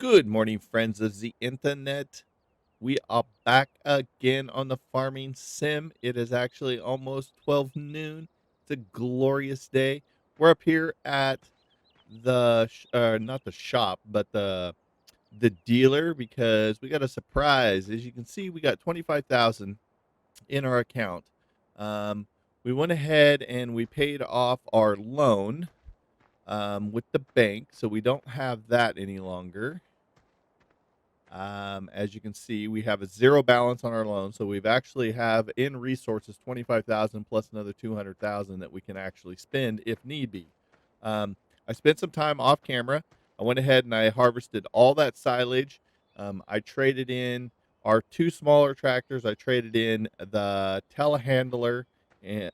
Good morning, friends of the internet. We are back again on the farming sim. It is actually almost 12 noon. It's a glorious day. We're up here at not the shop, but the dealer because we got a surprise. As you can see, we got 25,000 in our account. Um, we went ahead and we paid off our loan with the bank, so we don't have that any longer. As you can see, we have a zero balance on our loan, so we've actually have in resources 25,000 plus another 200,000 that we can actually spend if need be. I spent some time off camera. I went ahead and I harvested all that silage. I traded in our two smaller tractors. I traded in the telehandler, and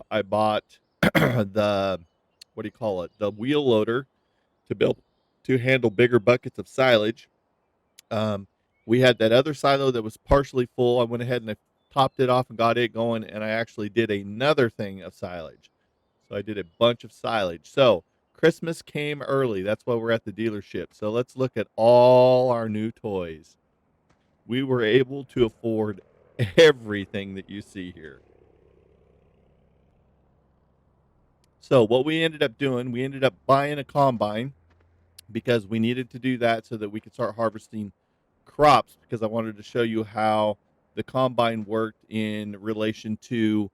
I bought the what do you call it? The wheel loader to build to handle bigger buckets of silage. um, we had that other silo that was partially full. I went ahead and I topped it off and got it going, and I actually did another thing of silage. So I did a bunch of silage. So Christmas came early. That's why we're at the dealership. So let's look at all our new toys. We were able to afford everything that you see here. So what we ended up doing, we ended up buying a combine because we needed to do that so that we could start harvesting crops, because I wanted to show you how the combine worked in relation to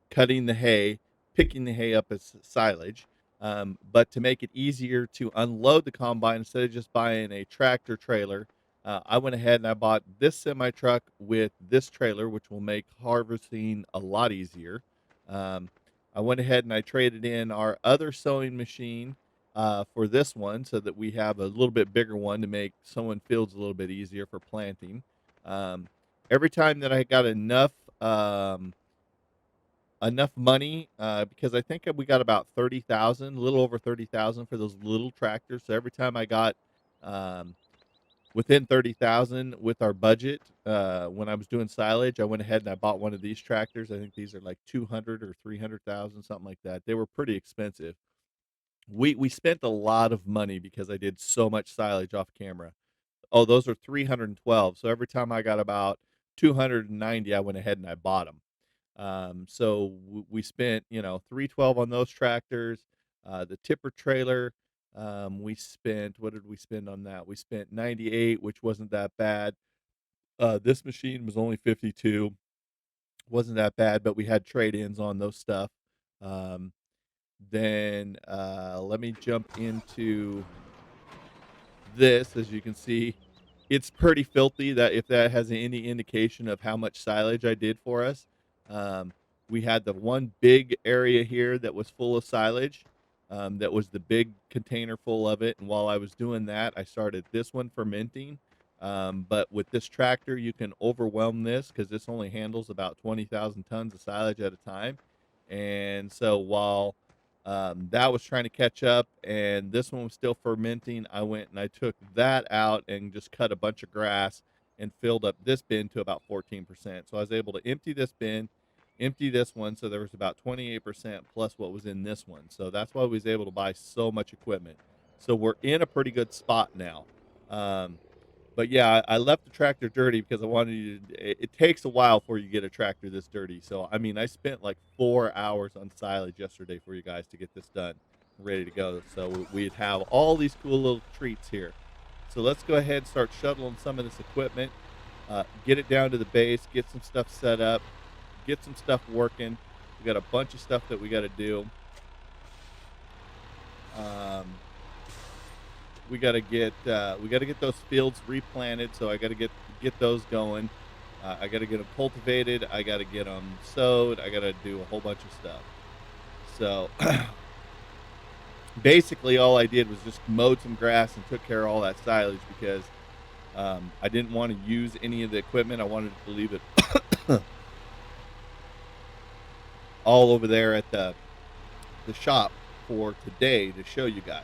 cutting the hay, picking the hay up as silage. But to make it easier to unload the combine instead of just buying a tractor trailer, I went ahead and I bought this semi truck with this trailer, which will make harvesting a lot easier. Um, I went ahead and I traded in our other sewing machine for this one so that we have a little bit bigger one to make sowing fields a little bit easier for planting. Um, every time that I got enough money, because I think we got about 30,000, a little over 30,000 for those little tractors. So every time I got um, within 30,000 with our budget, when I was doing silage, I went ahead and I bought one of these tractors. I think these are like 200 or 300,000, something like that. They were pretty expensive. We spent a lot of money because I did so much silage off camera. Oh, those are 312. So every time I got about 290, I went ahead and I bought them. We spent, 312 on those tractors. The tipper trailer, we spent, what did we spend on that? We spent 98, which wasn't that bad. This machine was only 52, wasn't that bad, but we had trade-ins on those stuff. Um, Let me jump into this. As you can see, it's pretty filthy. That if that has any indication of how much silage I did for us. Um, we had the one big area here that was full of silage. That was the big container full of it. And while I was doing that, I started this one fermenting. But with this tractor, you can overwhelm this because this only handles about 20,000 tons of silage at a time. And so while that was trying to catch up, and this one was still fermenting. I went and I took that out and just cut a bunch of grass and filled up this bin to about 14%. So I was able to empty this bin, empty this one, so there was about 28% plus what was in this one. So that's why I was able to buy so much equipment. So we're in a pretty good spot now. Um, but yeah, I left the tractor dirty because I wanted you to, it takes a while before you get a tractor this dirty. So, I mean, I spent like 4 hours on silage yesterday for you guys to get this done, ready to go. So we'd have all these cool little treats here. So let's go ahead and start shuttling some of this equipment, get it down to the base, get some stuff set up, get some stuff working. We got a bunch of stuff that we got to do. Um, we got to get those fields replanted. So I got to get those going. I got to get them cultivated. I got to get them sowed. I got to do a whole bunch of stuff. So basically, all I did was just mowed some grass and took care of all that silage because I didn't want to use any of the equipment. I wanted to leave it all over there at the shop for today to show you guys.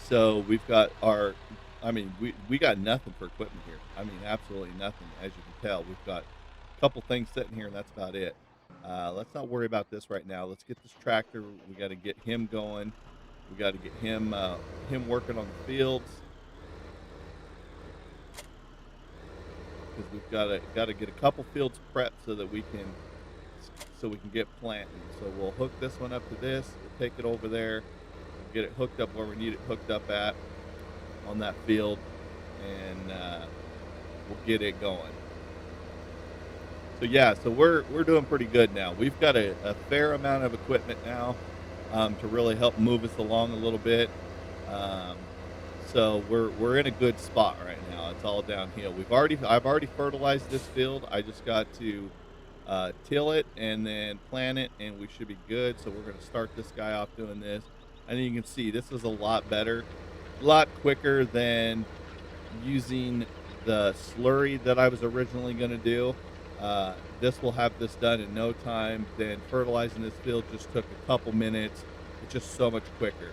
So we've got our, I mean, we got nothing for equipment here. I mean, absolutely nothing. As you can tell, we've got a couple things sitting here, and that's about it. Let's not worry about this right now. Let's get this tractor. We got to get him going. We got to get him working on the fields. because we've got to get a couple fields prepped so we can get planting. So we'll hook this one up to this. We'll take it over there, get it hooked up where we need it hooked up at on that field, and we'll get it going. So yeah, so we're doing pretty good now. We've got a fair amount of equipment now to really help move us along a little bit. Um, so we're in a good spot right now. It's all downhill. I've already fertilized this field. I just got to till it and then plant it, and we should be good. So we're going to start this guy off doing this, and you can see this is a lot better, a lot quicker than using the slurry that I was originally going to do. This will have this done in no time. Then fertilizing this field just took a couple minutes. It's just so much quicker.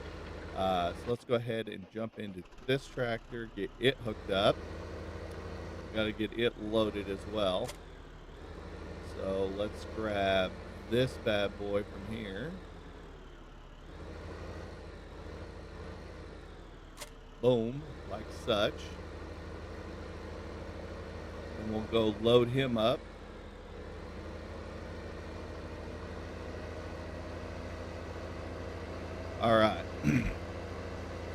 So let's go ahead and jump into this tractor, get it hooked up. Got to get it loaded as well. So let's grab this bad boy from here. Boom, like such. And we'll go load him up. All right.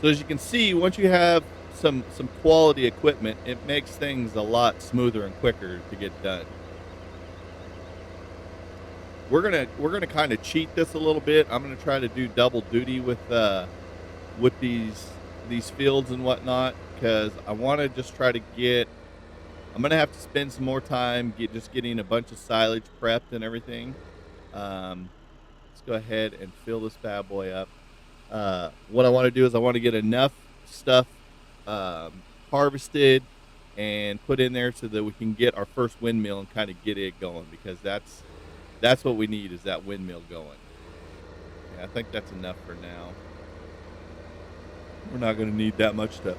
So as you can see, once you have some quality equipment, it makes things a lot smoother and quicker to get done. We're gonna kind of cheat this a little bit. I'm gonna try to do double duty with these fields and whatnot, because I want to just try to get. I'm gonna have to spend some more time getting a bunch of silage prepped and everything. Let's go ahead and fill this bad boy up. What I want to do is I want to get enough stuff harvested and put in there so that we can get our first windmill and kind of get it going, because that's what we need, is that windmill going. Yeah, I think that's enough for now. We're not going to need that much to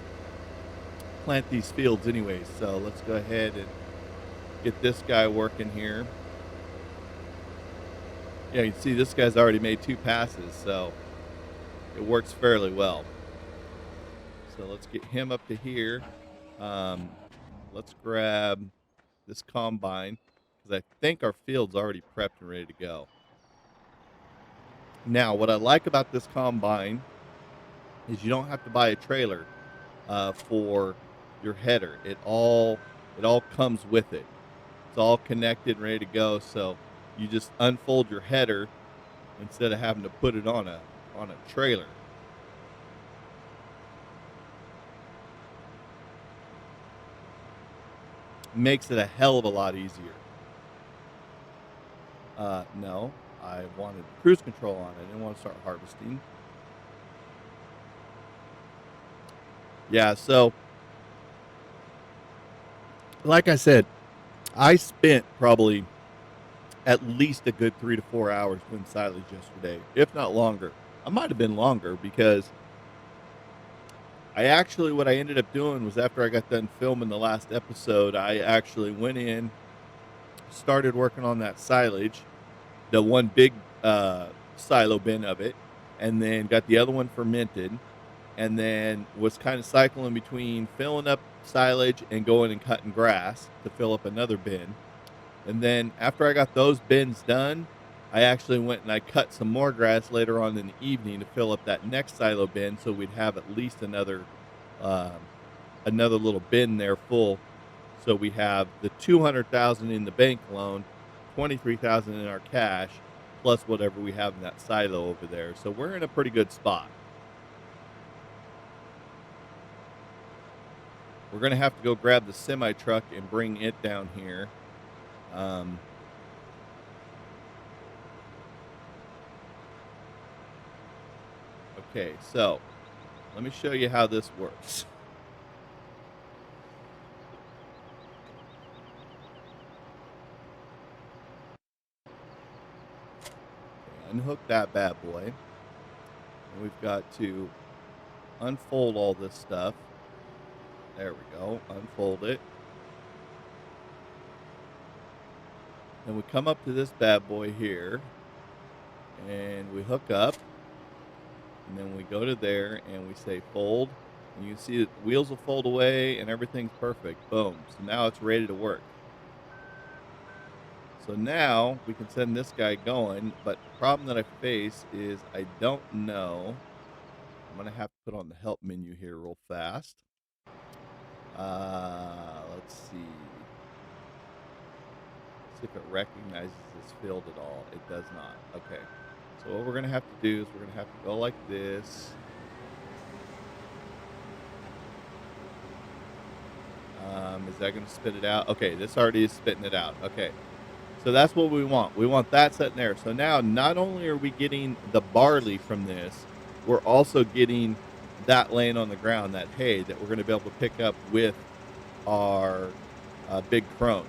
plant these fields anyways, so let's go ahead and get this guy working here. Yeah, you can see this guy's already made 2 passes, so it works fairly well. So let's get him up to here. Let's grab this combine, because I think our field's already prepped and ready to go. Now, what I like about this combine is you don't have to buy a trailer for your header. It all comes with it. It's all connected and ready to go. So you just unfold your header instead of having to put it on a trailer. Makes it a hell of a lot easier. No, I wanted cruise control on it. I didn't want to start harvesting. Yeah, so like I said, I spent probably at least a good 3 to 4 hours doing silage yesterday, if not longer. I might have been longer, because what I ended up doing was, after I got done filming the last episode, I actually went in, started working on that silage, the one big silo bin of it, and then got the other one fermented, and then was kind of cycling between filling up silage and going and cutting grass to fill up another bin. And then after I got those bins done, I actually went and I cut some more grass later on in the evening to fill up that next silo bin, so we'd have at least another little bin there full. So we have the 200,000 in the bank loan, 23,000 in our cash, plus whatever we have in that silo over there. So we're in a pretty good spot. We're gonna have to go grab the semi truck and bring it down here. Okay, so let me show you how this works. Okay, unhook that bad boy. And we've got to unfold all this stuff. There we go. Unfold it. Then we come up to this bad boy here, and we hook up, and then we go to there and we say fold, And you can see that the wheels will fold away and everything's perfect. Boom. So now it's ready to work. So now we can send this guy going, but the problem that I face is I don't know. I'm going to have to put on the help menu here real fast. Let's see. See if it recognizes this field at all. It does not. Okay. So what we're going to have to do is we're going to have to go like this. Is that going to spit it out? Okay, this already is spitting it out. Okay. So that's what we want. We want that sitting there. So now not only are we getting the barley from this, we're also getting that laying on the ground, that hay that we're going to be able to pick up with our big crone.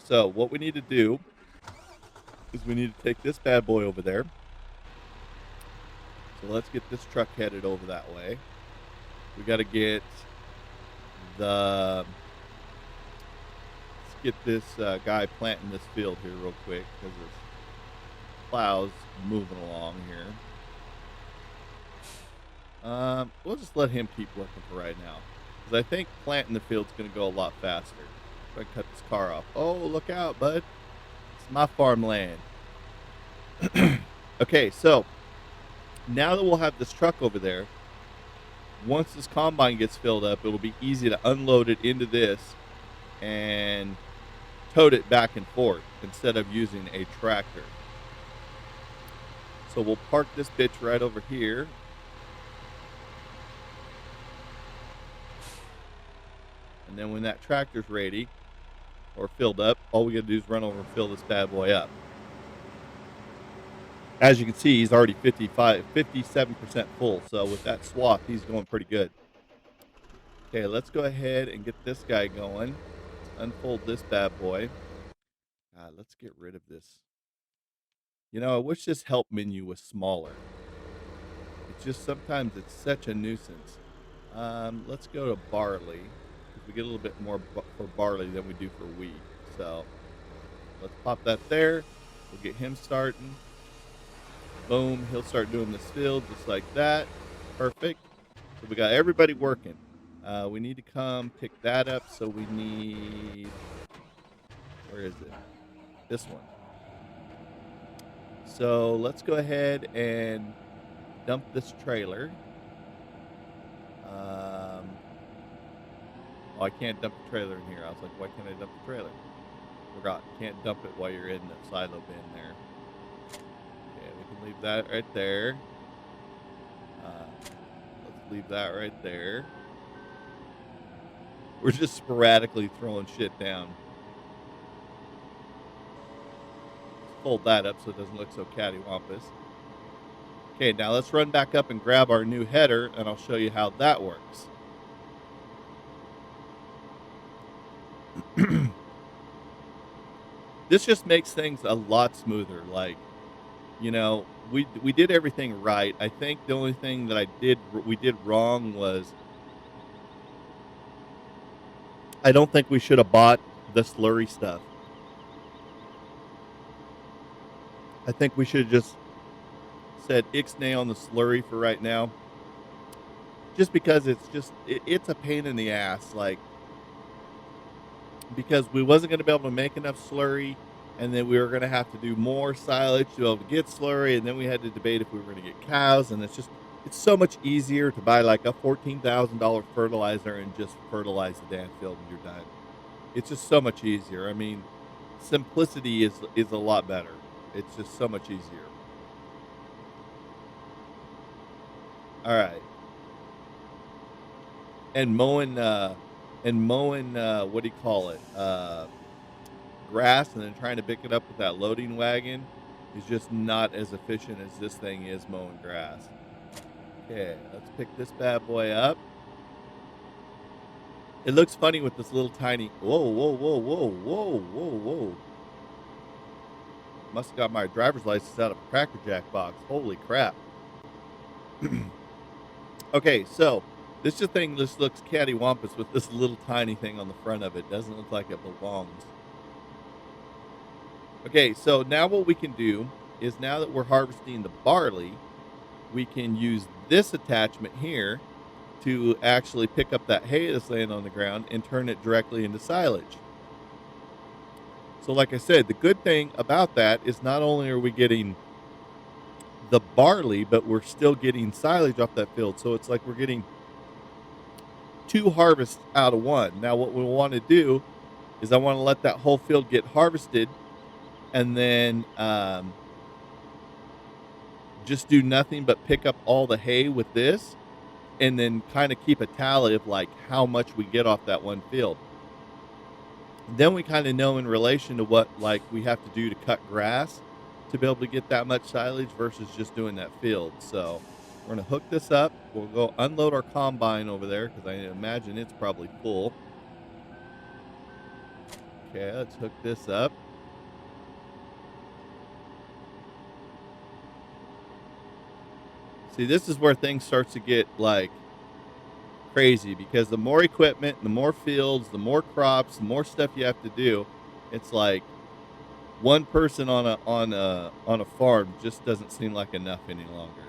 So what we need to do is we need to take this bad boy over there. So let's get this truck headed over that way. We got to get the... Let's get this guy planting this field here real quick because this plow's moving along here. We'll just let him keep working for right now because I think planting the field's going to go a lot faster. If I cut this car off. Oh, look out, bud. It's my farmland. Okay, so now that we'll have this truck over there, once this combine gets filled up, it'll be easy to unload it into this and tote it back and forth instead of using a tractor. So we'll park this bitch right over here. And then when that tractor's ready or filled up, all we gotta do is run over and fill this bad boy up. As you can see, he's already 57% full. So with that swath, he's going pretty good. Okay, let's go ahead and get this guy going. Unfold this bad boy. God, let's get rid of this. You know, I wish this help menu was smaller. It's just sometimes it's such a nuisance. Let's go to barley. We get a little bit more for barley than we do for wheat. So let's pop that there. We'll get him starting. Boom, he'll start doing this field just like that. Perfect. So we got everybody working. We need to come pick that up. So we need, where is it? This one. So let's go ahead and dump this trailer. Oh, I can't dump the trailer in here. I was like, why can't I dump the trailer? Forgot. Can't dump it while you're in the silo bin there. Okay, we can leave that right there. Let's leave that right there. We're just sporadically throwing shit down. Let's fold that up so it doesn't look so cattywampus. Okay, now let's run back up and grab our new header, and I'll show you how that works. This just makes things a lot smoother. Like, you know, we did everything right. I think the only thing that we did wrong was I don't think we should have bought the slurry stuff. I think we should have just said ixnay on the slurry for right now. Just because it's a pain in the ass. Like, because we wasn't going to be able to make enough slurry, and then we were going to have to do more silage to be able to get slurry, and then we had to debate if we were going to get cows, and it's so much easier to buy like a $14,000 fertilizer and just fertilize the damn field and you're done. It's just so much easier. I mean, simplicity is a lot better. It's just so much easier. All right. And mowing what do you call it? Grass and then trying to pick it up with that loading wagon is just not as efficient as this thing is mowing grass. Okay, let's pick this bad boy up. It looks funny with this little tiny, whoa. Must have got my driver's license out of a Cracker Jack box. Holy crap. Okay, so this thing just looks cattywampus with this little tiny thing on the front of it. Doesn't look like it belongs. Okay, so now what we can do is, now that we're harvesting the barley, we can use this attachment here to actually pick up that hay that's laying on the ground and turn it directly into silage. So, like I said, the good thing about that is not only are we getting the barley, but we're still getting silage off that field. So it's like we're getting two harvests out of one. Now, what we want to do is I want to let that whole field get harvested and then just do nothing but pick up all the hay with this and then kind of keep a tally of like how much we get off that one field. Then we kind of know in relation to what like we have to do to cut grass to be able to get that much silage versus just doing that field. So we're going to hook this up. We'll go unload our combine over there because I imagine it's probably full. Okay, let's hook this up. See, this is where things start to get like crazy because the more equipment, the more fields, the more crops, the more stuff you have to do. It's like one person on a farm just doesn't seem like enough any longer.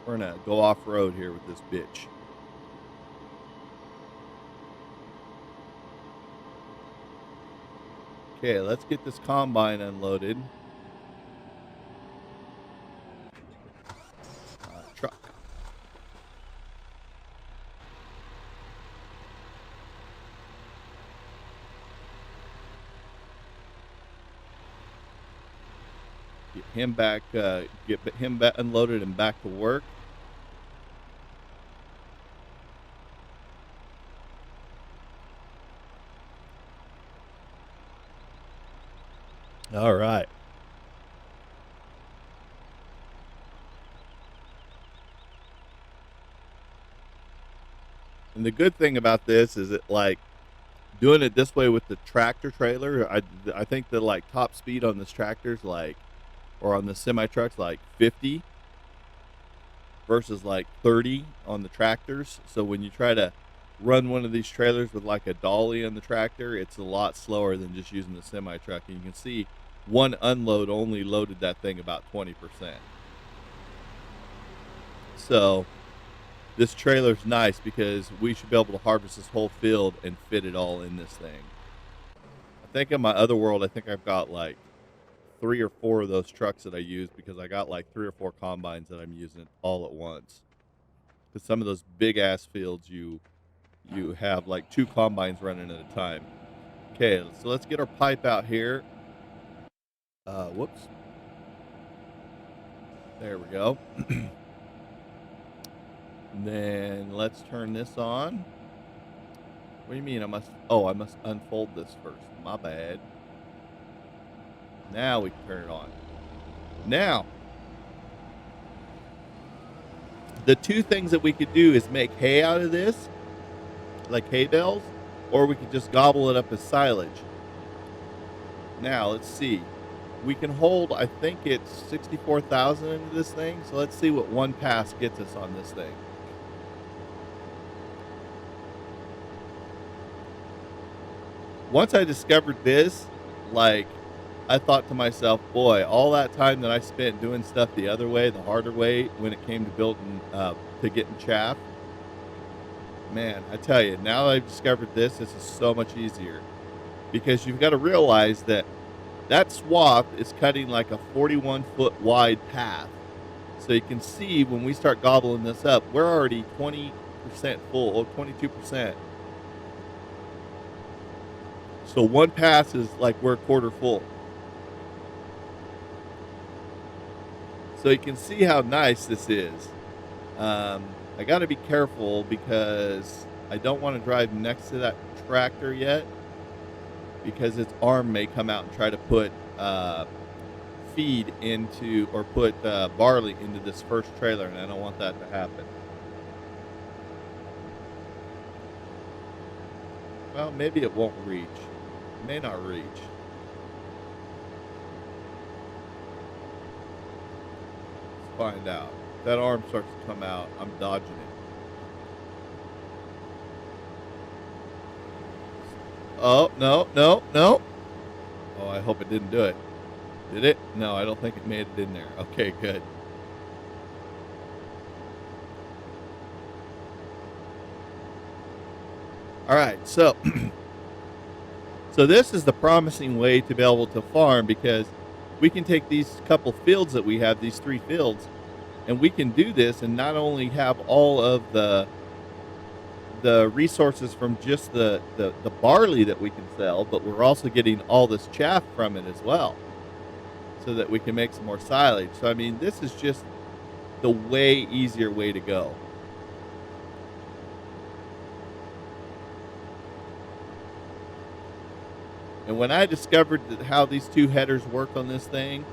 We're gonna go off road here with this bitch. Okay, let's get this combine unloaded. Truck. Get him back. Get him back unloaded and back to work. All right. And the good thing about this is that like doing it this way with the tractor trailer, I think the like top speed on this tractor's like or on the semi trucks like 50 versus like 30 on the tractors. So when you try to run one of these trailers with like a dolly on the tractor, it's a lot slower than just using the semi truck. And you can see one unload only loaded that thing about 20%. So this trailer's nice because we should be able to harvest this whole field and fit it all in this thing. I think in my other world, I think I've got like 3 or 4 of those trucks that I use because I got like 3 or 4 combines that I'm using all at once. Because some of those big ass fields, you have like 2 combines running at a time. Okay, so let's get our pipe out here. Whoops. There we go. And then let's turn this on. What do you mean I must unfold this first. My bad. Now we can turn it on. Now, the two things that we could do is make hay out of this, like hay bales, or we could just gobble it up as silage. Now, let's see. We can hold, I think it's 64,000 into this thing, so let's see what one pass gets us on this thing. Once I discovered this, like, I thought to myself, boy, all that time that I spent doing stuff the other way, the harder way, when it came to building, to getting chaff, man, I tell you, now that I've discovered this is so much easier. Because you've got to realize that that swath is cutting like a 41-foot wide path. So you can see when we start gobbling this up, we're already 20% full, or 22%. So one pass is like we're a quarter full. So you can see how nice this is. I got to be careful because I don't want to drive next to that tractor yet because its arm may come out and try to put feed into or put barley into this first trailer, and I don't want that to happen. Well, maybe it won't reach. It may not reach. Let's find out. If that arm starts to come out, I'm dodging it. Oh, no, no, no. Oh, I hope it didn't do it. Did it? No, I don't think it made it in there. Okay, good. All right, so so this is the promising way to be able to farm because we can take these couple fields that we have, these 3 fields, and we can do this and not only have all of the resources from just the barley that we can sell, but we're also getting all this chaff from it as well, so that we can make some more silage. So I mean, this is just the way easier way to go. And when I discovered how these 2 headers work on this thing,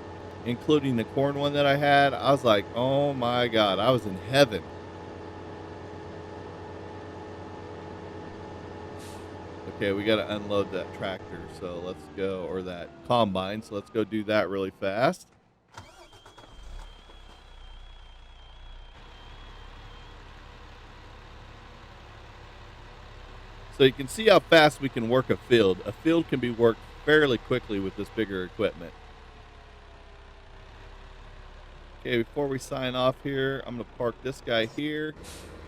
including the corn one that I had, I was like, "Oh my god," I was in heaven. Okay, we gotta unload that tractor, so let's go, or that combine, so let's go do that really fast. So you can see how fast we can work a field. A field can be worked fairly quickly with this bigger equipment. Okay, before we sign off here, I'm gonna park this guy here.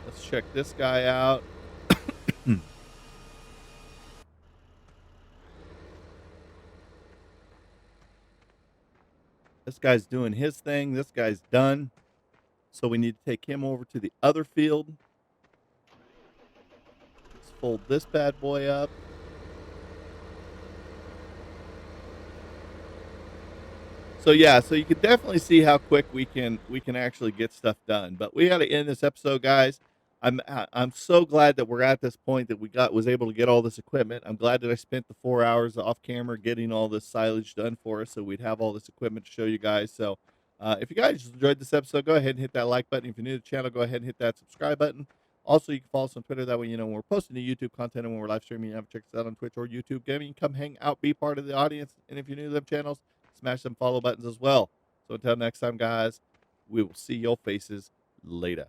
Let's check this guy out. This guy's doing his thing. This guy's done. So we need to take him over to the other field. Let's fold this bad boy up. So yeah, so you can definitely see how quick we can actually get stuff done. But we got to end this episode, guys. I'm so glad that we're at this point that we was able to get all this equipment. I'm glad that I spent the 4 hours off camera getting all this silage done for us, so we'd have all this equipment to show you guys. So if you guys enjoyed this episode, go ahead and hit that like button. If you're new to the channel, go ahead and hit that subscribe button. Also, you can follow us on Twitter. That way, you know when we're posting the YouTube content and when we're live streaming. You have to check us out on Twitch or YouTube Gaming. Come hang out, be part of the audience. And if you're new to them channels, smash some follow buttons as well. So until next time, guys, we will see your faces later.